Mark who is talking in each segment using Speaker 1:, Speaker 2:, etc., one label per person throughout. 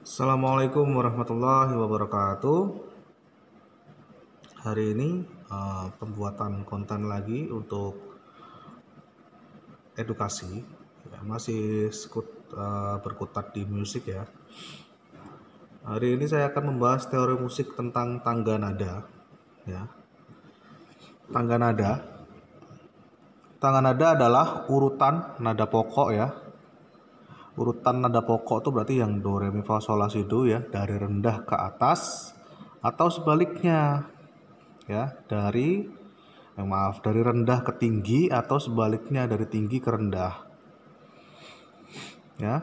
Speaker 1: Assalamualaikum warahmatullahi wabarakatuh. Hari ini pembuatan konten lagi untuk edukasi, ya, masih berkutat di musik ya. Hari ini saya akan membahas teori musik tentang tangga nada. Ya. Tangga nada adalah urutan nada pokok ya. Urutan nada pokok itu berarti yang do, re, mi, fa, sol, la, si, do ya, dari rendah ke atas atau sebaliknya ya, dari rendah ke tinggi atau sebaliknya dari tinggi ke rendah ya.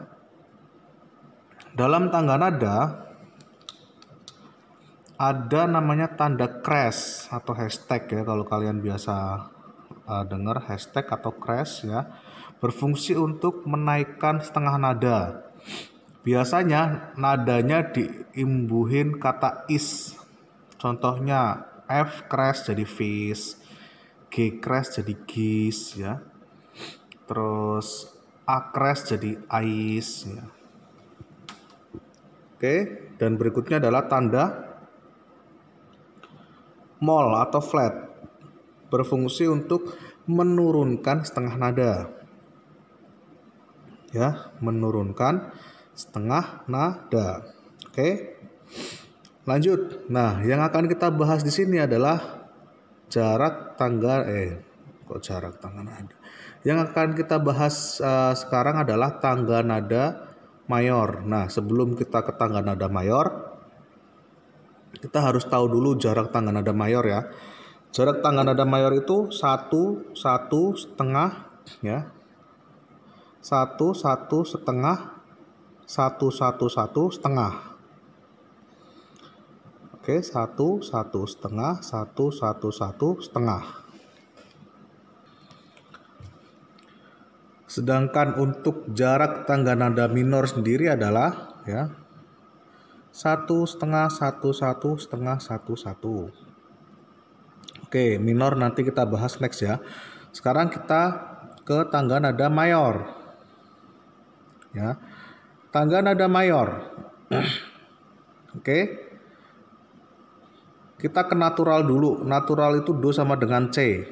Speaker 1: Dalam tangga nada ada namanya tanda crash atau hashtag ya, kalau kalian biasa dengar hashtag atau crash ya, berfungsi untuk menaikkan setengah nada. Biasanya nadanya diimbuhin kata is. Contohnya F crash jadi fish, G crash jadi gis ya. Terus A crash jadi ais ya. Oke, dan berikutnya adalah tanda mol atau flat. Berfungsi untuk menurunkan setengah nada. Ya, menurunkan setengah nada. Oke. Lanjut. Nah, yang akan kita bahas di sini adalah jarak tangga nada. Yang akan kita bahas sekarang adalah tangga nada mayor. Nah, sebelum kita ke tangga nada mayor, kita harus tahu dulu jarak tangga nada mayor ya. Jarak tangga nada mayor itu 1 1/2 ya. 1 1/2 1 1/1/2. Oke, 1 1/2 1 1/1/2. Sedangkan untuk jarak tangga nada minor sendiri adalah ya 1/2 1 1/2 1 1. Oke, minor nanti kita bahas next ya. Sekarang kita ke tangga nada mayor. Ya. Tangga nada mayor. Oke. Kita ke natural dulu. Natural itu do sama dengan C.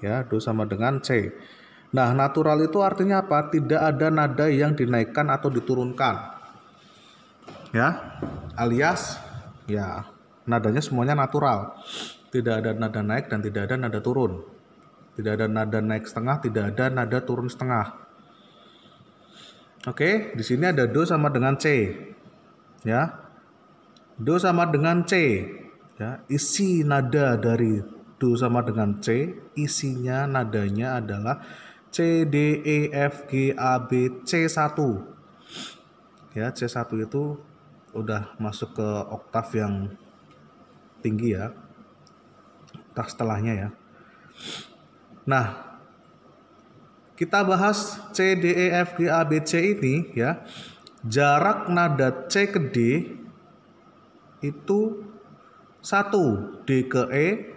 Speaker 1: Ya, do sama dengan C. Nah, natural itu artinya apa? Tidak ada nada yang dinaikkan atau diturunkan. Ya, alias ya nadanya semuanya natural. Tidak ada nada naik dan tidak ada nada turun. Tidak ada nada naik setengah, tidak ada nada turun setengah. Oke, di sini ada do sama dengan C. Ya. Do sama dengan C. Ya, isi nada dari do sama dengan C, isinya nadanya adalah C, D, E, F, G, A, B, C1. Ya, C1 itu udah masuk ke oktav yang tinggi ya. Oktav setelahnya ya. Nah, kita bahas C, D, E, F, G, A, B, C ini ya. Jarak nada C ke D itu 1 D ke E,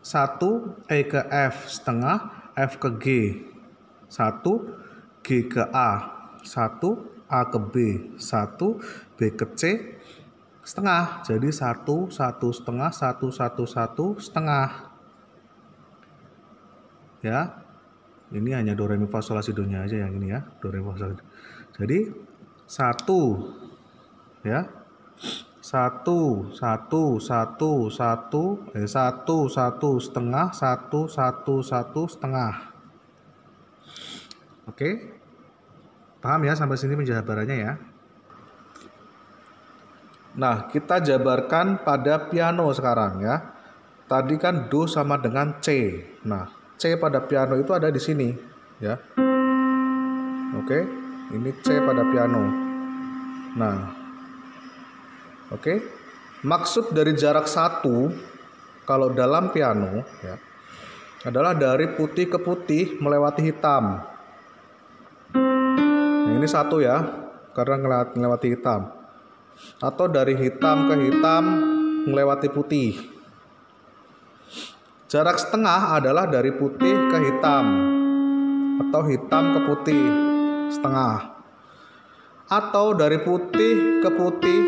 Speaker 1: 1 E ke F setengah, F ke G, 1 G ke A, 1 A ke B, 1 B ke C setengah. Jadi 1 1/2 1 1/1/2. Ya. Ini hanya do, re, mi, fa, sol, la, si, do nya aja yang ini ya. Do, re, mi, fa, sol, la, si, do. Jadi 1 ya. 1 1 1 1 1 1/2 1 1 1/2. Oke. Paham ya sampai sini penjabarannya ya. Nah, kita jabarkan pada piano sekarang ya. Tadi kan do sama dengan C. Nah, C pada piano itu ada di sini ya. Oke, ini C pada piano. Nah, oke. Maksud dari jarak 1 kalau dalam piano ya adalah dari putih ke putih melewati hitam. Nah, ini 1 ya, karena melewati hitam. Atau dari hitam ke hitam melewati putih. Jarak setengah adalah dari putih ke hitam atau hitam ke putih setengah. atau dari putih ke putih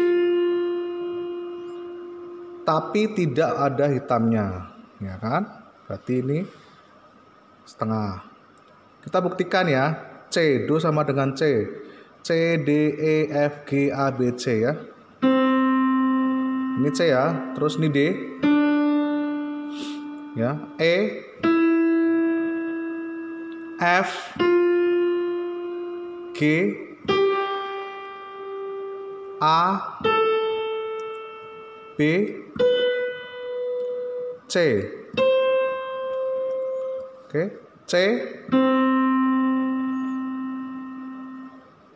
Speaker 1: tapi tidak ada hitamnya, ya kan? Berarti ini setengah. Kita buktikan ya, C, do sama dengan C. C, D, E, F, G, A, B, C ya. Ini C ya, terus ini D. Ya, E, F, G, A, B, C. Oke, C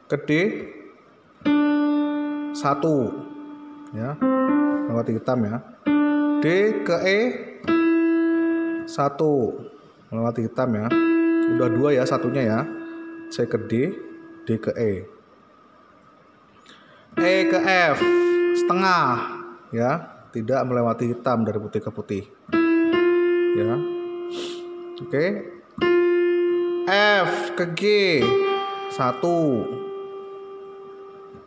Speaker 1: ke D 1 ya, melewati hitam ya. D ke E 1 melewati hitam ya. Udah 2 ya satunya ya. C ke D, D ke E. E ke F setengah ya, tidak melewati hitam dari putih ke putih. Ya. Oke. F ke G 1.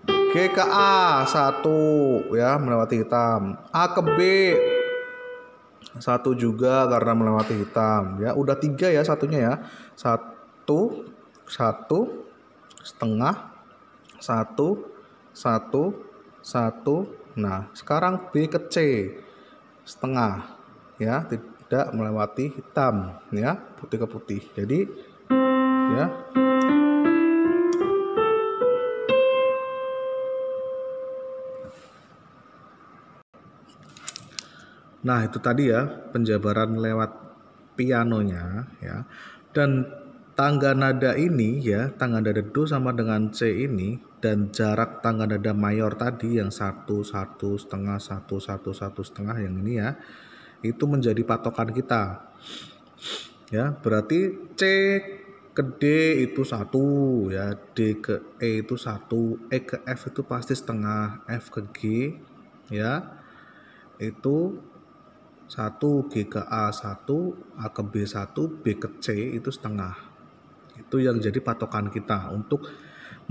Speaker 1: G ke A 1 ya, melewati hitam. A ke B 1 juga karena melewati hitam ya. Udah 3 ya satunya ya. 1 1 setengah 1 1 1. Nah, sekarang B ke C setengah ya, tidak melewati hitam ya, putih ke putih. Jadi ya, nah itu tadi ya penjabaran lewat pianonya ya. Dan tangga nada ini ya, tangga nada do sama dengan C ini, dan jarak tangga nada mayor tadi yang 1 1 setengah 1 1 1 setengah yang ini ya, itu menjadi patokan kita ya. Berarti C ke D itu 1 ya, D ke E itu 1, E ke F itu pasti setengah, F ke G ya itu 1, G ke A 1, A ke B 1, B ke C itu setengah. Itu yang jadi patokan kita untuk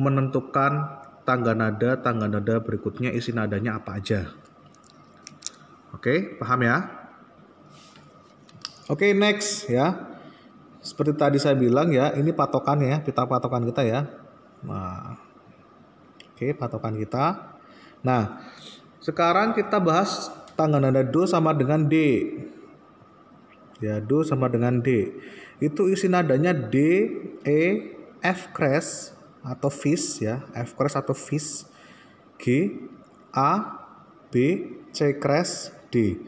Speaker 1: menentukan tangga nada berikutnya isi nadanya apa aja. Oke, paham ya? Oke, next ya. Seperti tadi saya bilang ya, ini patokan ya, patokan kita ya. Nah, oke, patokan kita. Nah, sekarang kita bahas tangga nada do sama dengan D. Ya, do sama dengan D. Itu isi nadanya D, E, F crash atau fis ya, F crash atau fis, G, A, B, C crash, D.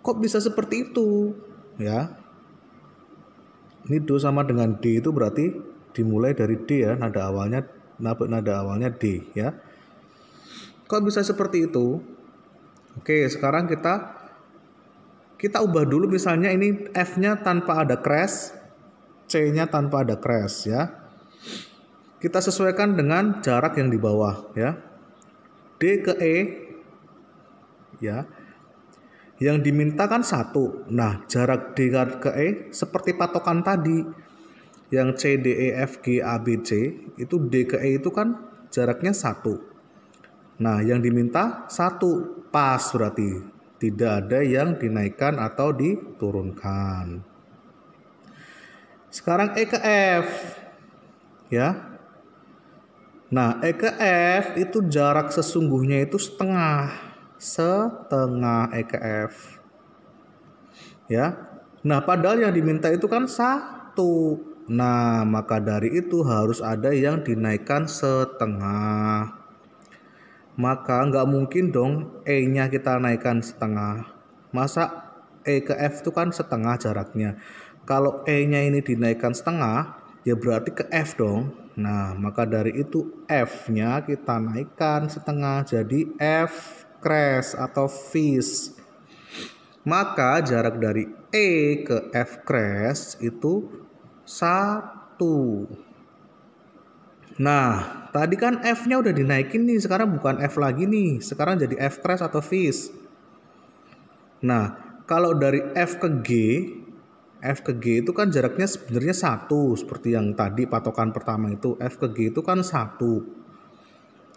Speaker 1: Kok bisa seperti itu? Ya. Ini do sama dengan D itu berarti dimulai dari D ya, nada awalnya D ya. Kok bisa seperti itu? Oke, sekarang kita ubah dulu, misalnya ini F-nya tanpa ada crash, C-nya tanpa ada crash ya. Kita sesuaikan dengan jarak yang di bawah ya. D ke E ya. Yang diminta kan 1. Nah, jarak D ke E seperti patokan tadi. Yang C, D, E, F, G, A, B, C, itu D ke E itu kan jaraknya 1. Nah, yang diminta 1, pas berarti. Tidak ada yang dinaikkan atau diturunkan. Sekarang E ke F. Ya. Nah, E ke F itu jarak sesungguhnya itu setengah E ke F. Ya. Nah, padahal yang diminta itu kan 1. Nah, maka dari itu harus ada yang dinaikkan setengah. Maka nggak mungkin dong E-nya kita naikkan setengah. Masa E ke F itu kan setengah jaraknya. Kalau E-nya ini dinaikkan setengah, ya berarti ke F dong. Nah, maka dari itu F-nya kita naikkan setengah jadi F crash atau fis. Maka jarak dari E ke F crash itu 1. Nah, tadi kan F-nya udah dinaikin nih, sekarang bukan F lagi nih, sekarang jadi F crash atau fis. Nah, kalau dari F ke G itu kan jaraknya sebenarnya 1, seperti yang tadi patokan pertama itu, F ke G itu kan 1.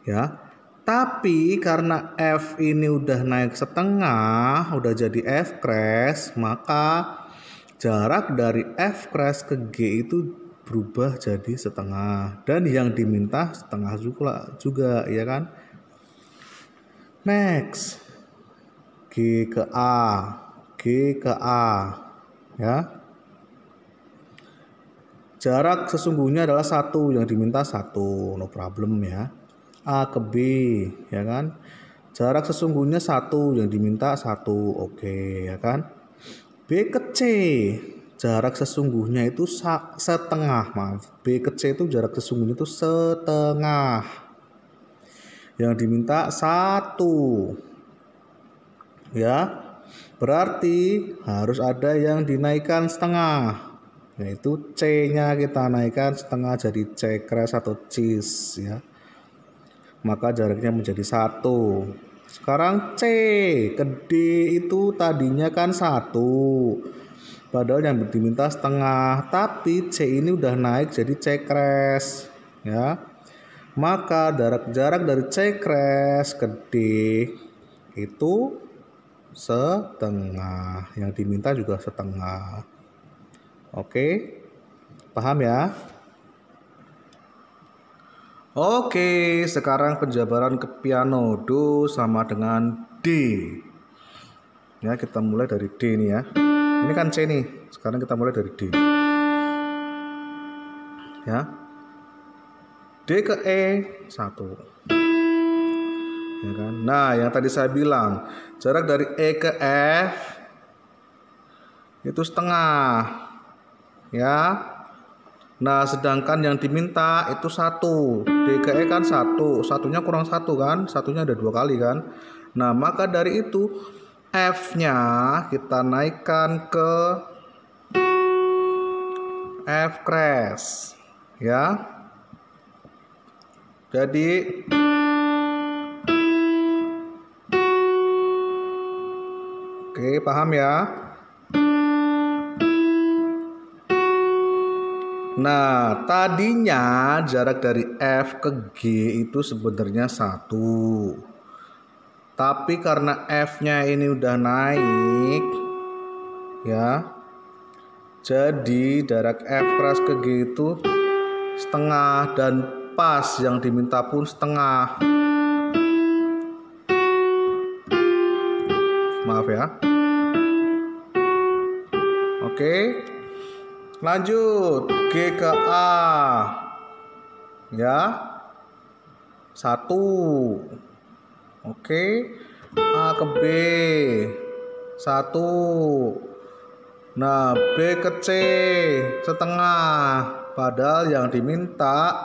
Speaker 1: ya. Tapi karena F ini udah naik setengah, udah jadi F crash, maka jarak dari F crash ke G itu berubah jadi setengah. Dan yang diminta setengah juga ya kan. Next, G ke A, G ke A, ya. Jarak sesungguhnya adalah 1, yang diminta 1, no problem ya. A ke B, ya kan. Jarak sesungguhnya 1, yang diminta 1, oke ya kan. B ke C, jarak sesungguhnya itu setengah, maaf. B ke C itu jarak sesungguhnya itu setengah. Yang diminta 1. Ya. Berarti harus ada yang dinaikkan setengah, yaitu C-nya kita naikkan setengah jadi C crash atau cheese ya. Maka jaraknya menjadi 1. Sekarang C ke D itu tadinya kan 1, padahal yang diminta setengah, tapi C ini udah naik jadi C crash ya. Maka jarak dari C crash ke D itu setengah, yang diminta juga setengah. Oke, paham ya? Oke, sekarang penjabaran ke piano. Do sama dengan D. Ya, kita mulai dari D nih ya. Ini kan C nih. Sekarang kita mulai dari D. Ya. D ke E 1. Ya kan? Nah, yang tadi saya bilang, jarak dari E ke F itu setengah. Ya. Nah, sedangkan yang diminta itu 1. D ke E kan 1. Satunya kurang 1 kan? Satunya ada 2 kali kan? Nah, maka dari itu F-nya kita naikkan ke F crash. Ya. Jadi oke, paham ya? Nah, tadinya jarak dari F ke G itu sebenarnya 1. Tapi karena F-nya ini udah naik, ya. Jadi jarak F crash ke G itu setengah, dan pas yang diminta pun setengah. Maaf ya. Oke. Lanjut, G ke A. Ya. 1. Oke. A ke B. 1. Nah, B ke C setengah. Padahal yang diminta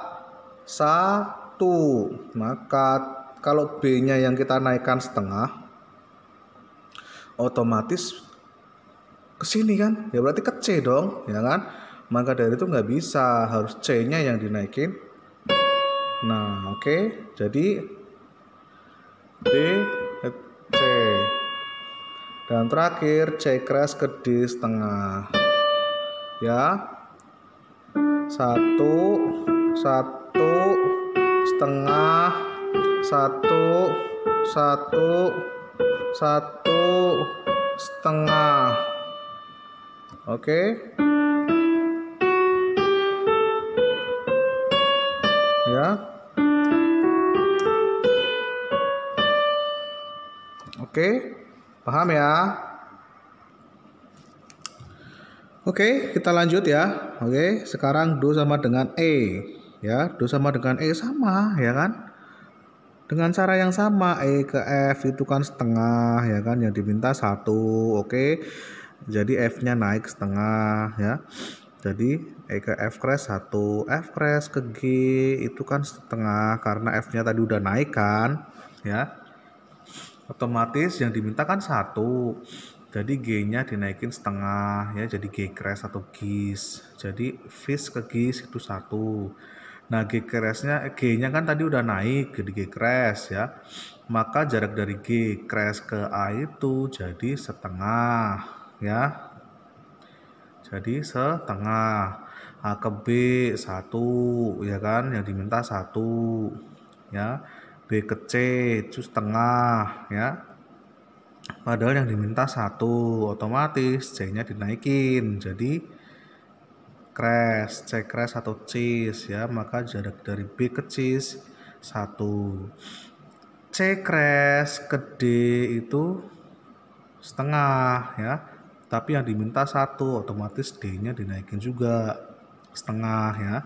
Speaker 1: 1. Maka kalau B-nya yang kita naikkan setengah, otomatis ke sini kan, ya berarti ke C dong, ya kan. Maka dari itu nggak bisa, harus C-nya yang dinaikin. Nah, oke. Jadi B ke C, dan terakhir C crash ke D setengah. Ya, 1 1 setengah, 1 1 1 setengah. Oke. Ya. Oke. Paham ya? Oke, kita lanjut ya. Oke, sekarang Do sama dengan E. Ya, Do sama dengan E sama, ya kan? Dengan cara yang sama, E ke F itu kan setengah, ya kan? Yang diminta 1. Oke. Jadi F-nya naik setengah ya. Jadi E ke F crash 1, F crash ke G itu kan setengah karena F-nya tadi udah naik kan ya. Otomatis yang diminta kan 1. Jadi G-nya dinaikin setengah ya, jadi G crash atau GIS. Jadi Fis ke GIS itu 1. Nah, G crash-nya G-nya kan tadi udah naik jadi G crash ya. Maka jarak dari G crash ke A itu jadi setengah ya. Jadi setengah. A ke B 1 ya kan, yang diminta 1 ya. ke C itu setengah ya. Padahal yang diminta 1, otomatis C-nya dinaikin jadi crash, C crash atau cheese ya. Maka jarak dari B ke cheese 1. C crash ke D itu setengah ya. Tapi yang diminta 1, otomatis D-nya dinaikin juga setengah ya.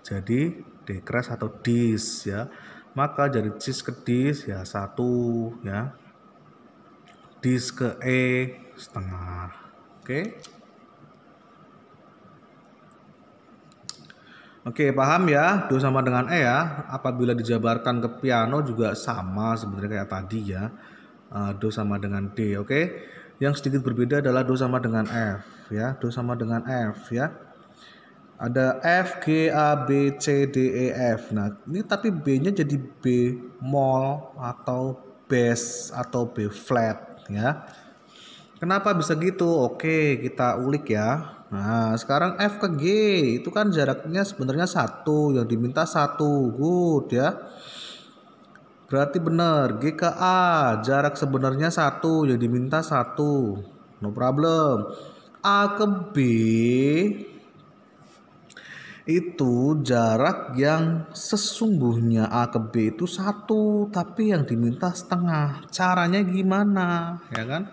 Speaker 1: Jadi D crash atau dis ya. Maka dari cheese ke dis ya 1 ya. Dis ke E setengah. Oke. Oke, paham ya? Do sama dengan E ya. Apabila dijabarkan ke piano juga sama sebenarnya kayak tadi ya. Do sama dengan D, oke? Yang sedikit berbeda adalah do sama dengan F ya. Do sama dengan F ya. Ada F, G, A, B, C, D, E, F. Nah, ini tapi B-nya jadi B mol atau bass atau B flat ya. Kenapa bisa gitu? Oke, kita ulik ya. Nah, sekarang F ke G itu kan jaraknya sebenarnya 1, yang diminta 1. Good ya. Berarti benar. G ke A jarak sebenarnya 1, yang diminta 1. No problem. A ke B itu jarak yang sesungguhnya A ke B itu 1, tapi yang diminta setengah. Caranya gimana? Ya kan?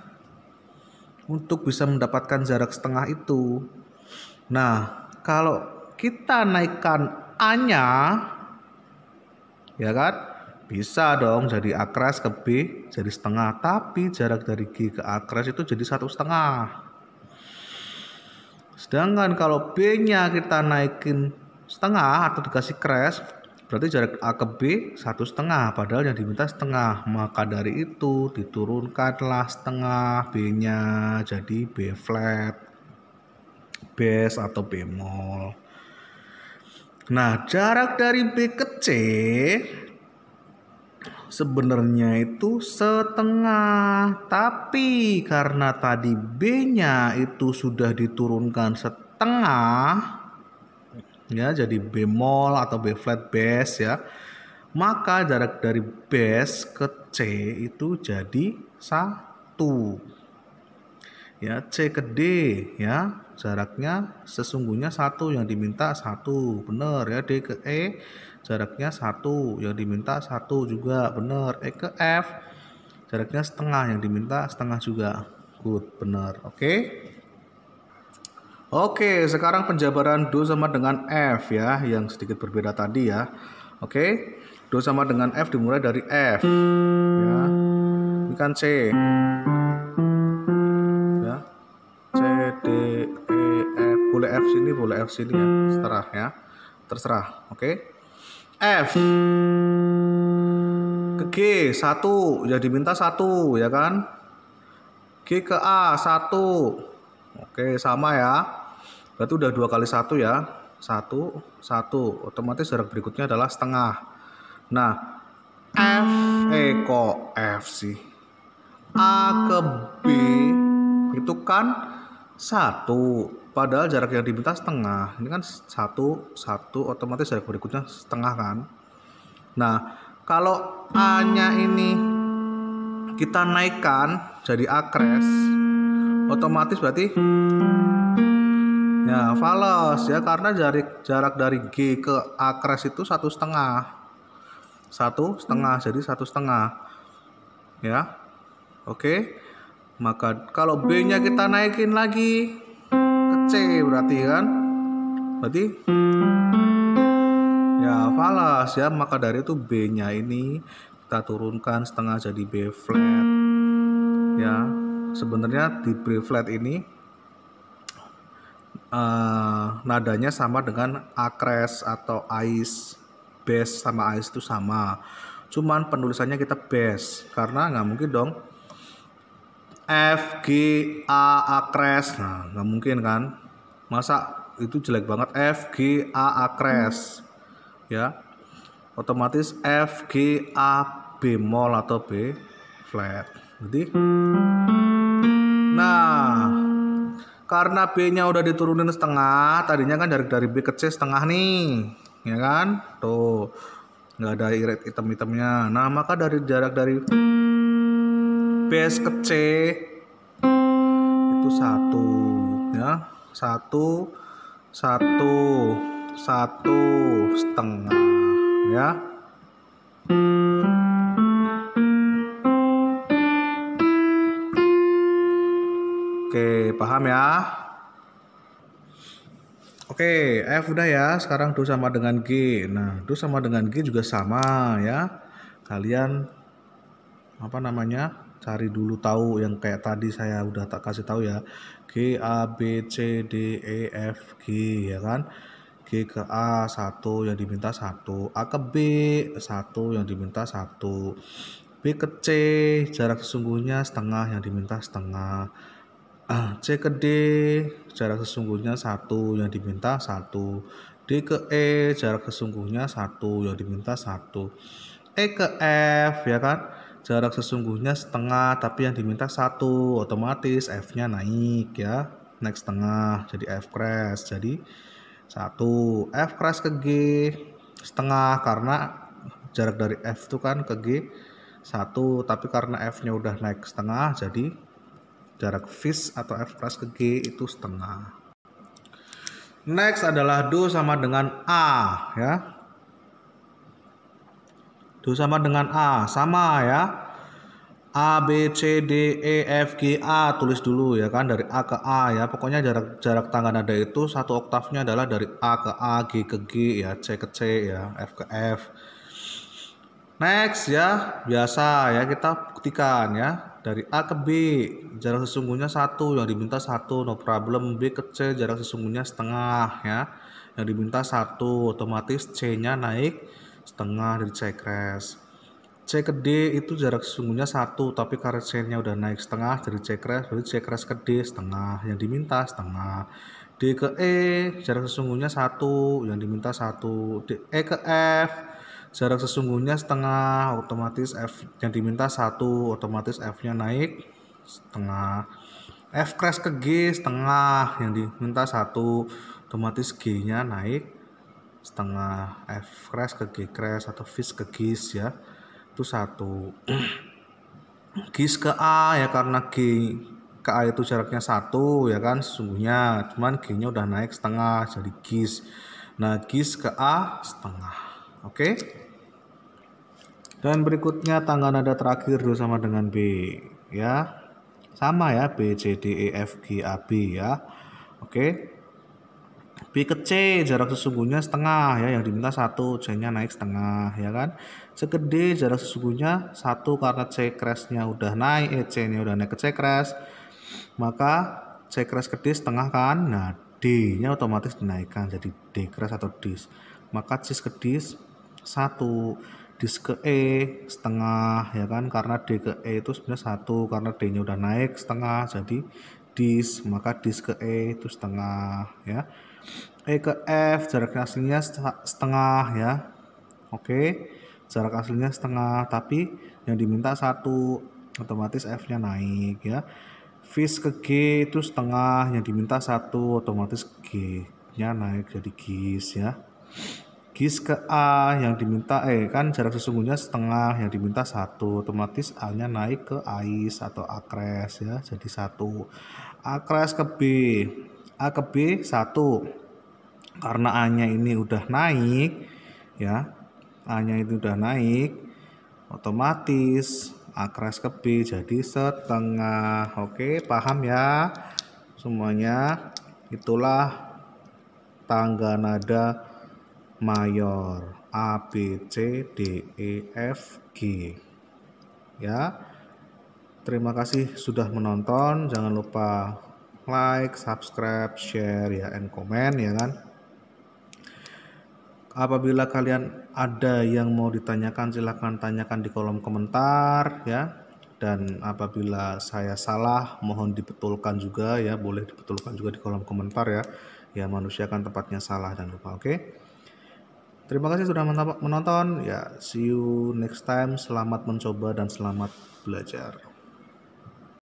Speaker 1: Untuk bisa mendapatkan jarak setengah itu. Nah, kalau kita naikkan A-nya, ya kan, bisa dong jadi A crash ke B jadi setengah. Tapi jarak dari G ke A crash itu jadi 1,5. Sedangkan kalau B-nya kita naikin setengah atau dikasih crash, berarti jarak A ke B 1,5, padahal yang diminta setengah. Maka dari itu diturunkanlah setengah B-nya jadi B flat, bass atau bemol. Nah, jarak dari B ke C sebenarnya itu setengah, tapi karena tadi B-nya itu sudah diturunkan setengah ya, jadi bemol atau B flat bass ya, maka jarak dari bass ke C itu jadi 1 ya. C ke D ya, jaraknya sesungguhnya 1, yang diminta 1, bener ya. D ke E jaraknya 1, yang diminta 1 juga, bener. E ke F jaraknya setengah, yang diminta setengah juga. Good, bener. Oke, sekarang penjabaran do sama dengan F ya, yang sedikit berbeda tadi ya. Oke, do sama dengan F dimulai dari F ya. Ini kan C ya. C, D, E, F. Boleh F sini, boleh F sini ya. Terserah ya. Terserah. Oke. F ke G 1, ya diminta 1 ya kan. G ke A 1. Oke, sama ya. Berarti udah 2 kali 1 ya. 1, 1. Otomatis jarak berikutnya adalah setengah. Nah, F, kok F sih? A ke B itu kan 1. Padahal jarak yang diminta setengah. Ini kan 1, 1. Otomatis jarak berikutnya setengah kan. Nah, kalau A-nya ini kita naikkan jadi A crash, otomatis berarti ya fals ya, karena jarak dari G ke A crash itu 1,5. 1,5 jadi 1,5 ya. Oke, maka kalau B-nya kita naikin lagi ke C berarti kan, berarti ya fals ya. Maka dari itu B-nya ini kita turunkan setengah jadi B flat ya. Sebenarnya di B flat ini nadanya sama dengan A crash atau ice. Bass sama ice itu sama, cuman penulisannya kita bass karena nggak mungkin dong F G A crash. Nah, nggak mungkin kan, masa itu jelek banget F G A crash ya. Otomatis F G A bemol atau B flat. Jadi nah, karena B-nya udah diturunin setengah, tadinya kan dari B ke C setengah nih, ya kan? Tuh. nggak ada irit hitam-hitamnya. Nah, maka dari jarak dari base ke C itu 1 ya, 1,5 ya. Oke, paham ya? Oke, F udah ya. Sekarang do sama dengan G. Nah, do sama dengan G juga sama ya. Kalian cari dulu tahu yang kayak tadi saya udah tak kasih tahu ya. G, A, B, C, D, E, F, G ya kan. G ke A 1 yang diminta 1, A ke B 1 yang diminta 1, B ke C jarak sesungguhnya setengah yang diminta setengah, C ke D jarak sesungguhnya 1 yang diminta 1, D ke E jarak sesungguhnya 1 yang diminta 1, E ke F ya kan, jarak sesungguhnya setengah tapi yang diminta 1, otomatis F-nya naik ya, naik setengah jadi F crash. Jadi 1, F crash ke G setengah karena jarak dari F itu kan ke G 1, tapi karena F-nya udah naik setengah jadi jarak fish atau F crash ke G itu setengah. Next adalah do sama dengan A ya. Do sama dengan A sama ya. A, B, C, D, E, F, G, A tulis dulu ya kan, dari A ke A ya. Pokoknya jarak tangga nada itu satu oktavnya adalah dari A ke A, G ke G ya, C ke C ya, F ke F. Next ya, biasa ya kita buktikan ya. Dari A ke B jarak sesungguhnya 1 yang diminta 1, no problem. B ke C jarak sesungguhnya setengah ya, yang diminta 1, otomatis C-nya naik setengah dari C crash. C ke D itu jarak sesungguhnya 1, tapi karena C-nya udah naik setengah dari C crash, berarti C crash ke D setengah, yang diminta setengah. D ke E jarak sesungguhnya 1, yang diminta 1. E ke F jarak sesungguhnya setengah, otomatis F yang diminta 1, otomatis F-nya naik setengah. F crash ke G setengah, yang diminta 1, otomatis G-nya naik setengah. F crash ke G crash atau fish ke gis ya, itu 1. Gis ke A ya, karena G ke A itu jaraknya 1 ya kan sesungguhnya, cuman G-nya udah naik setengah jadi gis. Nah, gis ke A setengah. Oke. Dan berikutnya tangga nada terakhir do sama dengan B ya. Sama ya, B, C, D, E, F, G, A, B ya. Oke. B ke C jarak sesungguhnya setengah ya, yang diminta 1, C-nya naik setengah ya kan. C ke D jarak sesungguhnya 1 karena C crash-nya udah naik, C-nya udah naik ke C crash, maka C crash ke D setengah kan. Nah, D-nya otomatis dinaikkan jadi D crash atau dis. Maka cis ke dis 1, dis ke E setengah ya kan, karena D ke E itu sebenarnya 1, karena D-nya udah naik setengah jadi dis, maka dis ke E itu setengah ya. E ke F jarak aslinya setengah ya. Oke, jarak aslinya setengah tapi yang diminta 1, otomatis F-nya naik ya. Fish ke G itu setengah, yang diminta 1, otomatis G-nya naik jadi gis ya. Gis ke A yang diminta kan jarak sesungguhnya setengah, yang diminta 1, otomatis A-nya naik ke ais atau A crash ya, jadi 1. A crash ke B, A ke B 1, karena A-nya ini udah naik ya, A-nya itu udah naik, otomatis A crash ke B jadi setengah. Oke, paham ya semuanya? Itulah tangga nada mayor A, B, C, D, E, F, G ya. Terima kasih sudah menonton. Jangan lupa like, subscribe, share ya, and comment ya kan. Apabila kalian ada yang mau ditanyakan, silahkan tanyakan di kolom komentar ya. Dan apabila saya salah, mohon dibetulkan juga ya, boleh dibetulkan juga di kolom komentar ya. Ya, manusia kan tempatnya salah, jangan lupa. Oke. Terima kasih sudah menonton ya. See you next time. Selamat mencoba dan selamat belajar.